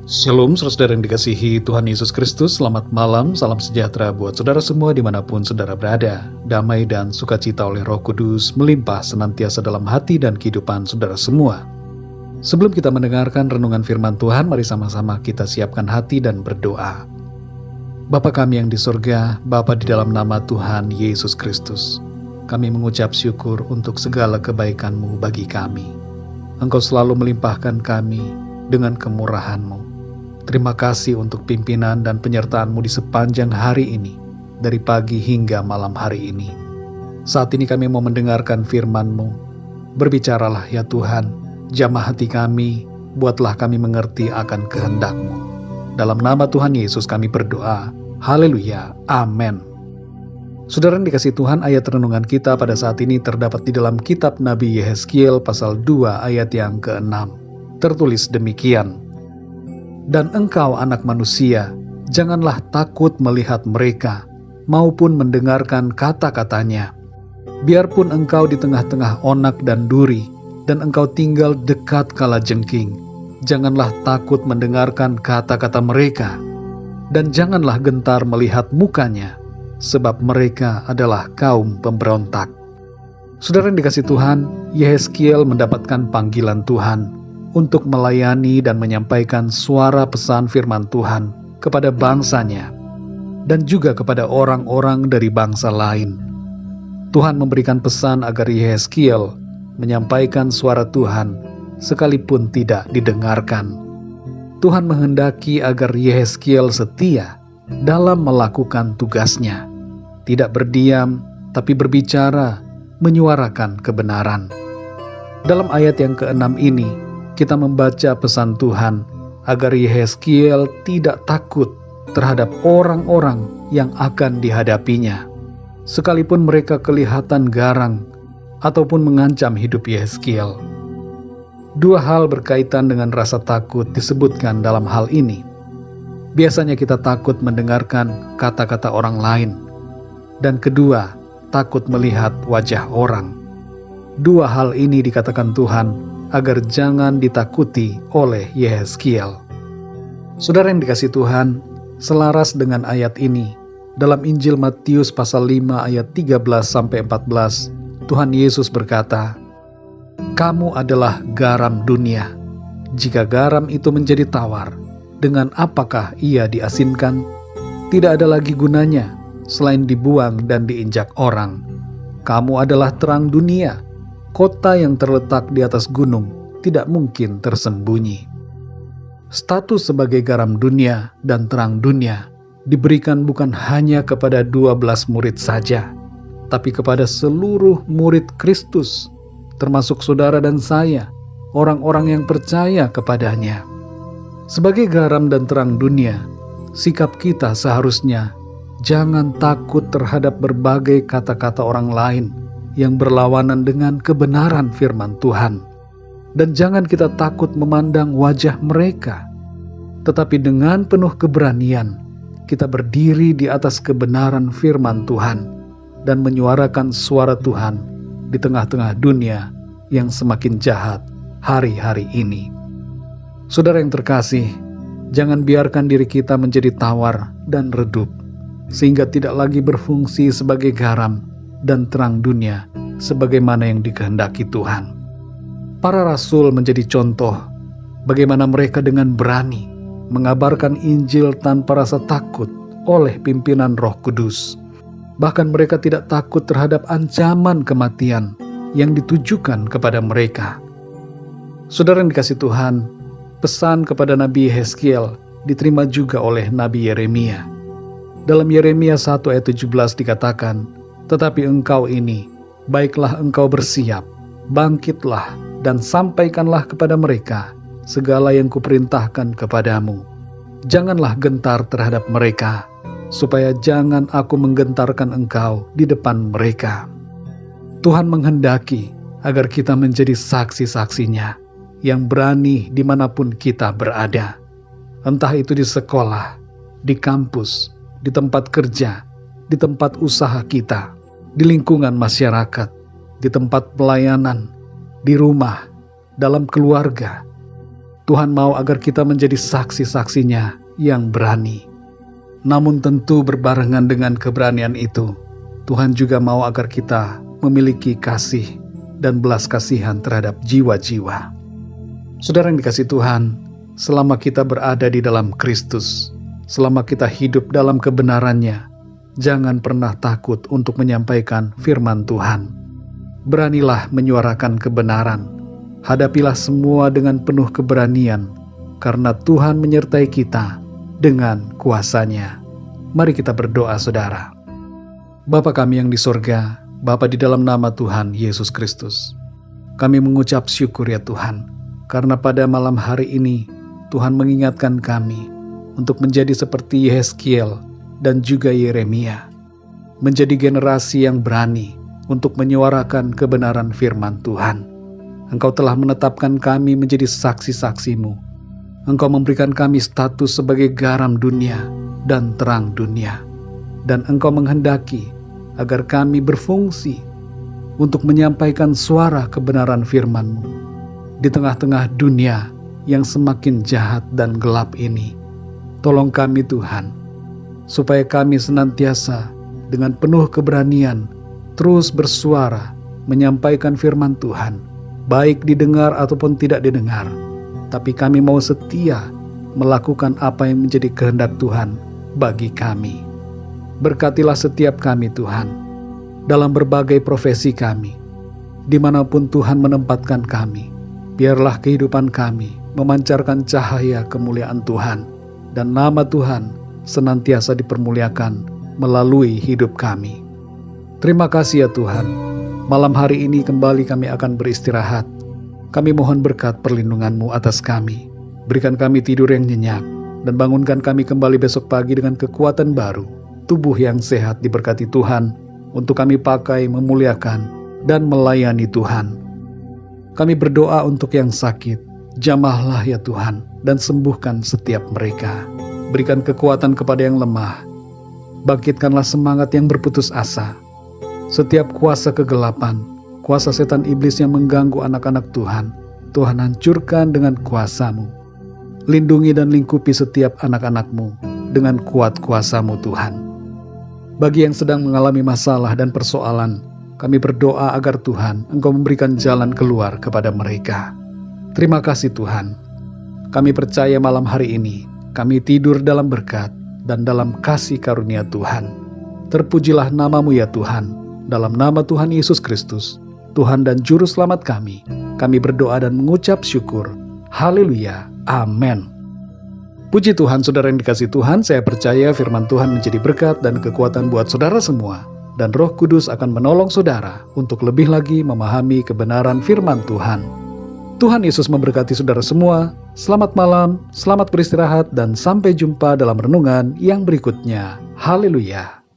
Shalom, saudara yang dikasihi Tuhan Yesus Kristus. Selamat malam, salam sejahtera buat saudara semua dimanapun saudara berada. Damai dan sukacita oleh Roh Kudus melimpah senantiasa dalam hati dan kehidupan saudara semua. Sebelum kita mendengarkan renungan firman Tuhan, mari sama-sama kita siapkan hati dan berdoa. Bapa kami yang di surga, Bapa di dalam nama Tuhan Yesus Kristus, kami mengucap syukur untuk segala kebaikan-Mu bagi kami. Engkau selalu melimpahkan kami dengan kemurahan-Mu. Terima kasih untuk pimpinan dan penyertaan-Mu di sepanjang hari ini, dari pagi hingga malam hari ini. Saat ini kami mau mendengarkan firman-Mu. Berbicaralah ya Tuhan, jamah hati kami, buatlah kami mengerti akan kehendak-Mu. Dalam nama Tuhan Yesus kami berdoa. Haleluya, amin. Saudara yang dikasihi Tuhan, ayat renungan kita pada saat ini terdapat di dalam kitab Nabi Yehezkiel pasal 2 ayat yang ke-6. Tertulis demikian. Dan engkau anak manusia, janganlah takut melihat mereka, maupun mendengarkan kata-katanya. Biarpun engkau di tengah-tengah onak dan duri, dan engkau tinggal dekat kalajengking, janganlah takut mendengarkan kata-kata mereka, dan janganlah gentar melihat mukanya, sebab mereka adalah kaum pemberontak. Saudara yang dikasihi Tuhan, Yehezkiel mendapatkan panggilan Tuhan untuk melayani dan menyampaikan suara pesan firman Tuhan kepada bangsanya dan juga kepada orang-orang dari bangsa lain. Tuhan memberikan pesan agar Yehezkiel menyampaikan suara Tuhan sekalipun tidak didengarkan. Tuhan menghendaki agar Yehezkiel setia dalam melakukan tugasnya, tidak berdiam tapi berbicara, menyuarakan kebenaran. Dalam ayat yang ke-6 ini, kita membaca pesan Tuhan agar Yehezkiel tidak takut terhadap orang-orang yang akan dihadapinya, sekalipun mereka kelihatan garang ataupun mengancam hidup Yehezkiel. Dua hal berkaitan dengan rasa takut disebutkan dalam hal ini. Biasanya kita takut mendengarkan kata-kata orang lain, dan kedua, takut melihat wajah orang. Dua hal ini dikatakan Tuhan agar jangan ditakuti oleh Yehezkiel. Saudara yang dikasihi Tuhan, selaras dengan ayat ini, dalam Injil Matius pasal 5 ayat 13-14, Tuhan Yesus berkata, "Kamu adalah garam dunia. Jika garam itu menjadi tawar, dengan apakah ia diasinkan? Tidak ada lagi gunanya, selain dibuang dan diinjak orang. Kamu adalah terang dunia. Kota yang terletak di atas gunung tidak mungkin tersembunyi." Status sebagai garam dunia dan terang dunia diberikan bukan hanya kepada 12 murid saja, tapi kepada seluruh murid Kristus, termasuk saudara dan saya, orang-orang yang percaya kepadanya. Sebagai garam dan terang dunia, sikap kita seharusnya jangan takut terhadap berbagai kata-kata orang lain yang berlawanan dengan kebenaran firman Tuhan. Dan jangan kita takut memandang wajah mereka, tetapi dengan penuh keberanian, kita berdiri di atas kebenaran firman Tuhan dan menyuarakan suara Tuhan di tengah-tengah dunia yang semakin jahat hari-hari ini. Saudara yang terkasih, jangan biarkan diri kita menjadi tawar dan redup, sehingga tidak lagi berfungsi sebagai garam dan terang dunia sebagaimana yang dikehendaki Tuhan. Para rasul menjadi contoh bagaimana mereka dengan berani mengabarkan Injil tanpa rasa takut oleh pimpinan Roh Kudus. Bahkan mereka tidak takut terhadap ancaman kematian yang ditujukan kepada mereka. Saudara yang dikasihi Tuhan, pesan kepada Nabi Yehezkiel diterima juga oleh Nabi Yeremia. Dalam Yeremia 1 ayat 17 dikatakan, "Tetapi engkau ini, baiklah engkau bersiap, bangkitlah dan sampaikanlah kepada mereka segala yang kuperintahkan kepadamu. Janganlah gentar terhadap mereka, supaya jangan aku menggentarkan engkau di depan mereka." Tuhan menghendaki agar kita menjadi saksi-saksinya yang berani dimanapun kita berada. Entah itu di sekolah, di kampus, di tempat kerja, di tempat usaha kita, di lingkungan masyarakat, di tempat pelayanan, di rumah, dalam keluarga. Tuhan mau agar kita menjadi saksi-saksinya yang berani. Namun tentu berbarengan dengan keberanian itu, Tuhan juga mau agar kita memiliki kasih dan belas kasihan terhadap jiwa-jiwa. Saudara yang dikasihi Tuhan, selama kita berada di dalam Kristus, selama kita hidup dalam kebenarannya, jangan pernah takut untuk menyampaikan firman Tuhan. Beranilah menyuarakan kebenaran. Hadapilah semua dengan penuh keberanian, karena Tuhan menyertai kita dengan kuasa-Nya. Mari kita berdoa, saudara. Bapa kami yang di sorga, Bapa di dalam nama Tuhan Yesus Kristus, kami mengucap syukur ya Tuhan, karena pada malam hari ini Tuhan mengingatkan kami untuk menjadi seperti Yehezkiel dan juga Yeremia, menjadi generasi yang berani untuk menyuarakan kebenaran firman Tuhan. Engkau telah menetapkan kami menjadi saksi-saksi-Mu. Engkau memberikan kami status sebagai garam dunia dan terang dunia. Dan Engkau menghendaki agar kami berfungsi untuk menyampaikan suara kebenaran firman-Mu di tengah-tengah dunia yang semakin jahat dan gelap ini. Tolong kami Tuhan, supaya kami senantiasa dengan penuh keberanian terus bersuara menyampaikan firman Tuhan, baik didengar ataupun tidak didengar, tapi kami mau setia melakukan apa yang menjadi kehendak Tuhan bagi kami. Berkatilah setiap kami Tuhan, dalam berbagai profesi kami, dimanapun Tuhan menempatkan kami. Biarlah kehidupan kami memancarkan cahaya kemuliaan Tuhan, dan nama Tuhan senantiasa dipermuliakan melalui hidup kami. Terima kasih ya Tuhan. Malam hari ini kembali kami akan beristirahat. Kami mohon berkat perlindungan-Mu atas kami. Berikan kami tidur yang nyenyak, dan bangunkan kami kembali besok pagi dengan kekuatan baru. Tubuh yang sehat diberkati Tuhan, untuk kami pakai memuliakan dan melayani Tuhan. Kami berdoa untuk yang sakit. Jamahlah ya Tuhan, dan sembuhkan setiap mereka. Berikan kekuatan kepada yang lemah. Bangkitkanlah semangat yang berputus asa. Setiap kuasa kegelapan, kuasa setan iblis yang mengganggu anak-anak Tuhan, Tuhan hancurkan dengan kuasa-Mu. Lindungi dan lingkupi setiap anak-anak-Mu dengan kuat kuasa-Mu Tuhan. Bagi yang sedang mengalami masalah dan persoalan, kami berdoa agar Tuhan Engkau memberikan jalan keluar kepada mereka. Terima kasih Tuhan. Kami percaya malam hari ini, kami tidur dalam berkat dan dalam kasih karunia Tuhan. Terpujilah nama-Mu ya Tuhan. Dalam nama Tuhan Yesus Kristus, Tuhan dan Juru Selamat kami berdoa dan mengucap syukur. Haleluya. Amin. Puji Tuhan, saudara yang dikasihi Tuhan, saya percaya firman Tuhan menjadi berkat dan kekuatan buat saudara semua. Dan Roh Kudus akan menolong saudara untuk lebih lagi memahami kebenaran firman Tuhan. Tuhan Yesus memberkati saudara semua. Selamat malam, selamat beristirahat, dan sampai jumpa dalam renungan yang berikutnya. Haleluya.